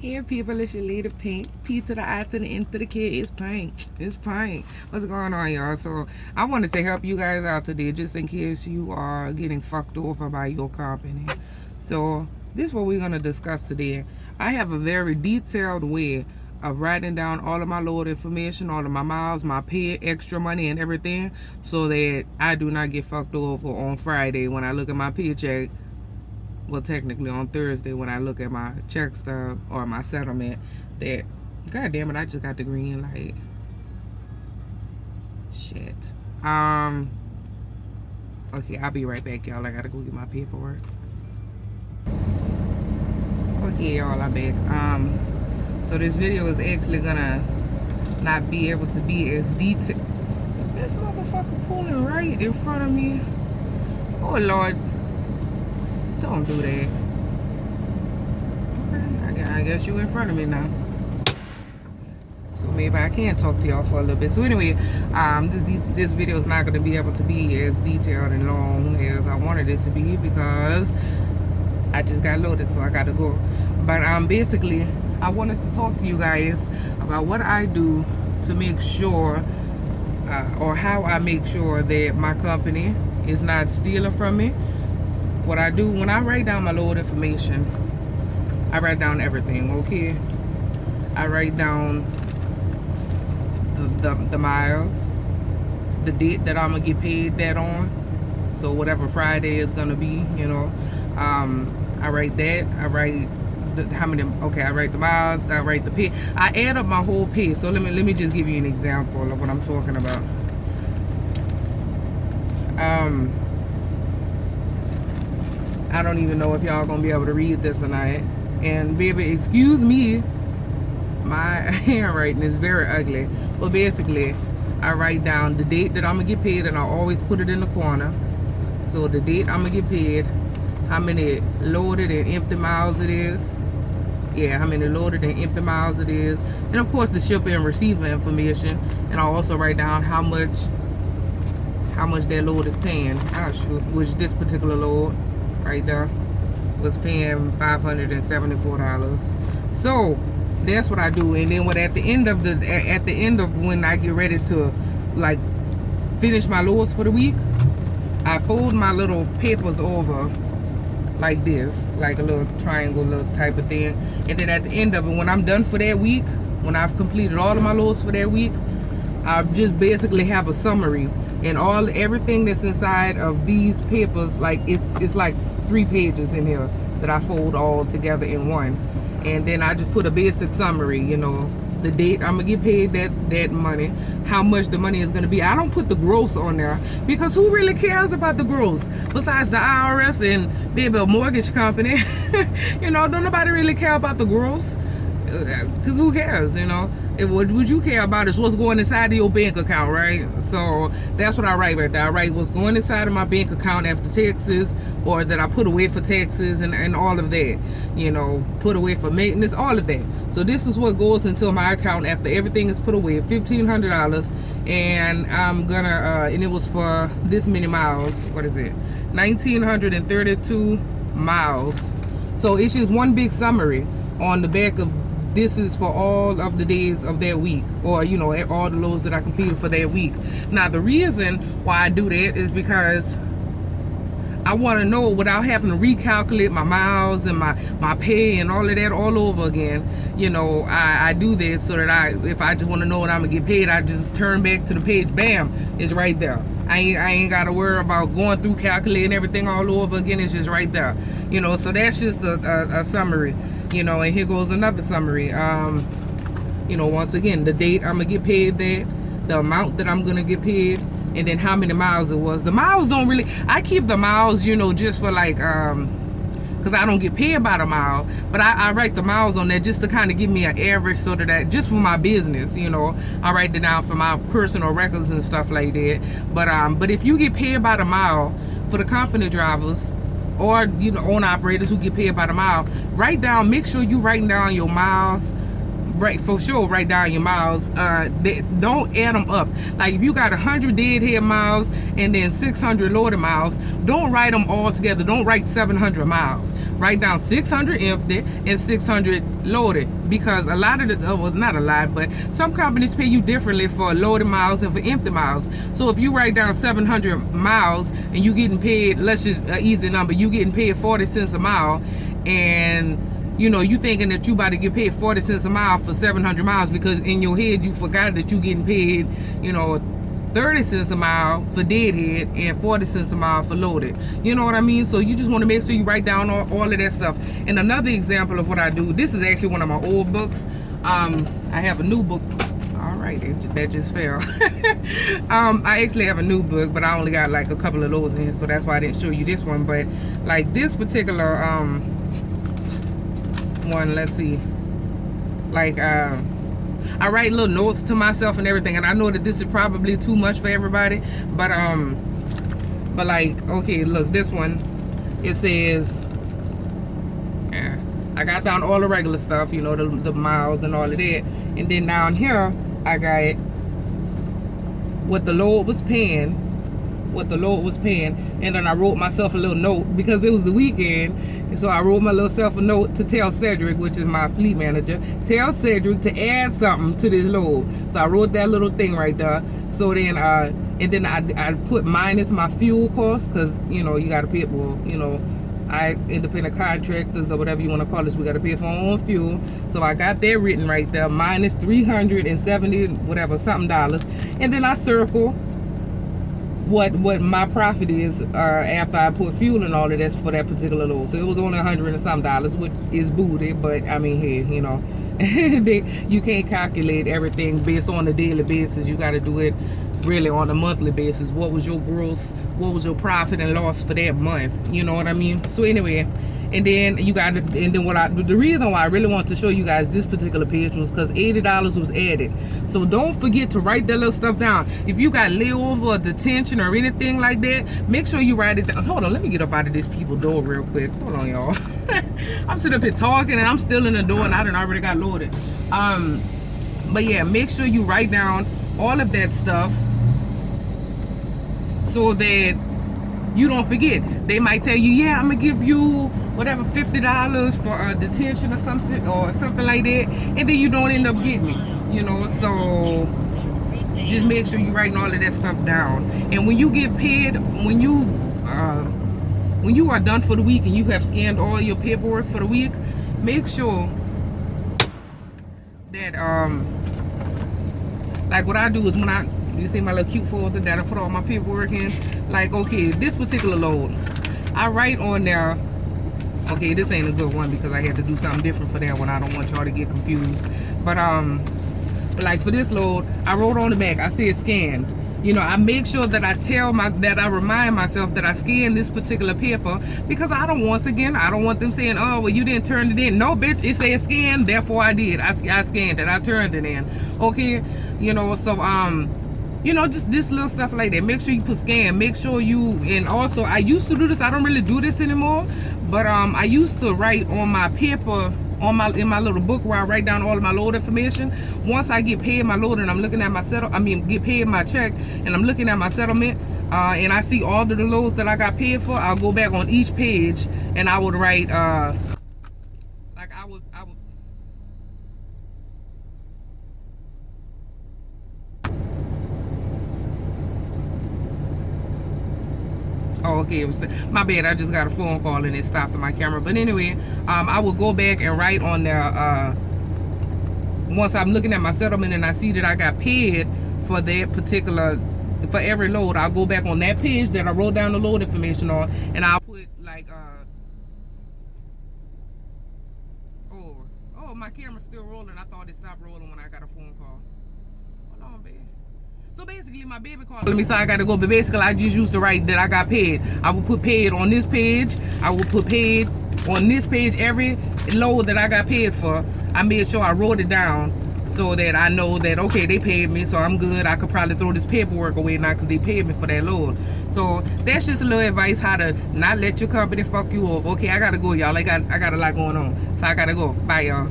Here, people, it's your lady Pink. P to the I to the N to the K. It's Pink. It's Pink. What's going on, y'all? So, I wanted to help you guys out today just in case you are getting fucked over by your company. So, this is what we're going to discuss today. I have a very detailed way of writing down all of my load information, all of my miles, my pay, extra money, and everything so that I do not get fucked over on Friday when I look at my paycheck. Well, technically on Thursday when I look at my check stub or my settlement, that, god damn it, I just got the green light. Shit. Okay, I'll be right back, y'all. I gotta go get my paperwork. Okay, y'all, I'm back. So this video is actually gonna not be able to be as detailed. Is this motherfucker pulling right in front of me? Oh, Lord. Don't do that. Okay, I guess you in front of me now. So maybe I can talk to y'all for a little bit. So anyway, this video is not going to be able to be as detailed and long as I wanted it to be because I just got loaded, so I got to go. But basically, I wanted to talk to you guys about what I do to make sure, or how I make sure that my company is not stealing from me. What I do when I write down my load information, I write down everything, okay? I write down the miles, the date that I'm gonna get paid that on, so whatever Friday is gonna be, you know. I write that. I write how many. Okay, I write the miles. I write the pay. I add up my whole pay. So let me just give you an example of what I'm talking about. I don't even know if y'all gonna be able to read this or not. And baby, excuse me, my handwriting is very ugly. But basically, I write down the date that I'm gonna get paid, and I always put it in the corner. So the date I'm gonna get paid, how many loaded and empty miles it is. Yeah, how many loaded and empty miles it is. And of course the shipper and receiver information. And I also write down how much that load is paying. Which this particular load right there was paying $574. So that's what I do. And then at the end of when I get ready to like finish my loads for the week, I fold my little papers over like this, like a little triangle little type of thing. And then at the end of it, when I'm done for that week, when I've completed all of my loads for that week, I just basically have a summary and everything that's inside of these papers. Like it's like 3 pages in here that I fold all together in one. And then I just put a basic summary, you know, the date I'm gonna get paid that money, how much the money is gonna be. I don't put the gross on there because who really cares about the gross besides the IRS and maybe a mortgage company? You know, don't nobody really care about the gross, because who cares, you know? What you care about is what's going inside of your bank account, right? So that's what I write right there. I write what's going inside of my bank account after taxes, or that I put away for taxes and all of that, you know, put away for maintenance, all of that. So this is what goes into my account after everything is put away, $1,500. And I'm gonna, and it was for this many miles. What is it? 1,932 miles. So it's just one big summary on the back of this is for all of the days of that week, or you know, all the loads that I completed for that week. Now the reason why I do that is because I want to know without having to recalculate my miles and my pay and all of that all over again. You know, I do this so that if I just want to know what I'm gonna get paid, I just turn back to the page, bam, it's right there. I ain't gotta worry about going through calculating everything all over again. It's just right there, you know. So that's just a summary, you know. And here goes another summary. You know, once again, the date I'm gonna get paid, that the amount that I'm gonna get paid, and then how many miles it was. The miles don't really, I keep the miles, you know, just for like because I don't get paid by the mile, but I write the miles on there just to kind of give me an average, so that just for my business, you know, I write it down for my personal records and stuff like that. But if you get paid by the mile, for the company drivers or, you know, owner operators who get paid by the mile, write down, make sure you writing down your miles right, for sure, write down your miles. Don't add them up. Like if you got 100 deadhead miles and then 600 loaded miles, don't write them all together. Don't write 700 miles. Write down 600 empty and 600 loaded, because a lot of the, well, not a lot, but some companies pay you differently for loaded miles and for empty miles. So if you write down 700 miles and you getting paid, let's just an easy number, you getting paid 40 cents a mile, and you know, you thinking that you about to get paid 40 cents a mile for 700 miles because in your head you forgot that you getting paid, you know, 30 cents a mile for deadhead and 40 cents a mile for loaded. You know what I mean? So you just want to make sure you write down all of that stuff. And another example of what I do, this is actually one of my old books. I have a new book. All right, that just fell. I actually have a new book, but I only got like a couple of those in, so that's why I didn't show you this one. But like this particular one, let's see, like I write little notes to myself and everything, and I know that this is probably too much for everybody, but like, okay, look, this one, it says, I got down all the regular stuff, you know, the miles and all of that, and then down here I got what the Lord was paying, and then I wrote myself a little note because it was the weekend, and so I wrote myself a note to tell Cedric, which is my fleet manager, tell Cedric to add something to this load. So I wrote that little thing right there. So then and then I put minus my fuel costs, because you know you got to pay, well, you know, I independent contractors or whatever you want to call us, we got to pay for our own fuel. So I got that written right there, minus 370 whatever something dollars, and then I circle what my profit is after I put fuel and all of that for that particular load. So it was only $100 and some dollars, which is booty, but I mean, hey, you know, you can't calculate everything based on a daily basis. You got to do it really on a monthly basis. What was your gross, what was your profit and loss for that month? You know what I mean? So anyway, and then you got to, and then the reason why I really want to show you guys this particular page was because $80 was added. So don't forget to write that little stuff down. If you got layover or detention or anything like that, make sure you write it down. Hold on, let me get up out of this people door real quick. Hold on, y'all. I'm sitting up here talking and I'm still in the door and I done already got loaded. But yeah, make sure you write down all of that stuff so that you don't forget. They might tell you, yeah, I'm gonna give you whatever, $50 for detention or something like that, and then you don't end up getting it, you know. So just make sure you're writing all of that stuff down. And when you get paid, when you are done for the week and you have scanned all your paperwork for the week, make sure that like what I do is when you see my little cute folder that I put all my paperwork in, like, okay, this particular load, I write on there, okay, this ain't a good one because I had to do something different for that one. I don't want y'all to get confused. But like for this load, I wrote on the back, I said scanned. You know, I make sure that I remind myself that I scanned this particular paper, because I don't want them saying, oh, well, you didn't turn it in. No, bitch, it says scanned, therefore I did. I scanned it, I turned it in. Okay, you know, so you know, just this little stuff like that. Make sure you put scan. Make sure you, and also I used to do this. I don't really do this anymore, but I used to write on my paper, in my little book where I write down all of my load information. Once I get paid my load and I'm looking at my get paid my check and I'm looking at my settlement, and I see all of the loads that I got paid for, I'll go back on each page and I would write like I would. Oh, okay, it was my bad. I just got a phone call and it stopped my camera. But anyway, I will go back and write on there. Once I'm looking at my settlement and I see that I got paid for that particular, for every load, I'll go back on that page that I wrote down the load information on, and I'll put like, oh, my camera's still rolling. I thought it stopped rolling when I got a phone call. Hold on, babe. So basically, my baby called me, so I gotta go. But basically, I just used to write that I got paid. I would put paid on this page. I would put paid on this page. Every load that I got paid for, I made sure I wrote it down so that I know that, okay, they paid me, so I'm good. I could probably throw this paperwork away now because they paid me for that load. So that's just a little advice how to not let your company fuck you up. Okay, I gotta go, y'all. I got a lot going on, so I gotta go. Bye, y'all.